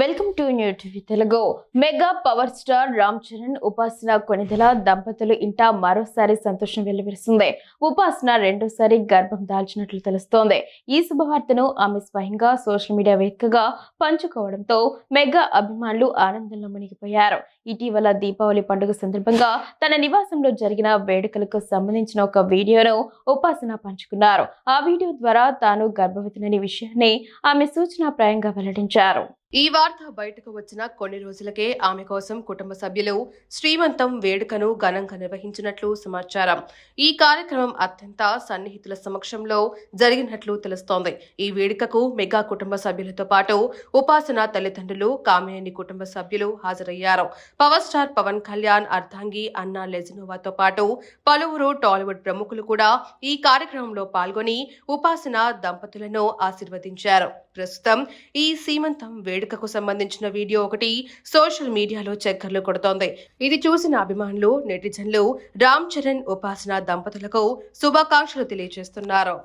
Welcome to new TV Telugu. Mega power star Ram Charan, ఉపాసన కొణిదెల దంపతులు ఇంట మరోసారి సంతోషం వెల్లివిరుస్తుంది. ఉపాసన రెండోసారి గర్భం దాల్చినట్లు తెలుస్తోంది. ఈ శుభవార్తను ఆమె స్వయంగా సోషల్ మీడియా వేదికగా పంచుకోవడంతో మెగా అభిమానులు ఆనందంలో మునిగిపోయారు. ఇటీవల దీపావళి పండుగ సందర్భంగా తన నివాసంలో జరిగిన వేడుకలకు సంబంధించిన ఒక వీడియోను ఉపాసన పంచుకున్నారు. ఆ వీడియో ద్వారా తాను గర్భవతిననే విషయాన్ని ఆమె సూచనాప్రాయంగా వెల్లడించారు. ఈ వార్త బయటకు వచ్చిన కొన్ని రోజులకే ఆమె కోసం కుటుంబ సభ్యులు శ్రీమంతం వేడుకను ఘనంగా నిర్వహించినట్లు సమాచారం. ఈ కార్యక్రమం అత్యంత సన్నిహితుల సమక్షంలో జరిగినట్లు తెలుస్తోంది. ఈ వేడుకకు మెగా కుటుంబ సభ్యులతో పాటు ఉపాసన తల్లిదండ్రులు, కామినేని కుటుంబ సభ్యులు హాజరయ్యారు. పవర్ స్టార్ పవన్ కళ్యాణ్, అర్ధాంగి అన్నా లెజినోవాతో పాటు పలువురు టాలీవుడ్ ప్రముఖులు కూడా ఈ కార్యక్రమంలో పాల్గొని ఉపాసన దంపతులను ఆశీర్వదించారు. ప్రస్తుతం ఈ సీమంతం వేడుకకు సంబంధించిన వీడియో ఒకటి సోషల్ మీడియాలో చక్కర్లు కొడుతోంది. ఇది చూసిన అభిమానులు, నెటిజన్లు రామ్ చరణ్, ఉపాసన దంపతులకు శుభాకాంక్షలు తెలియజేస్తున్నారు.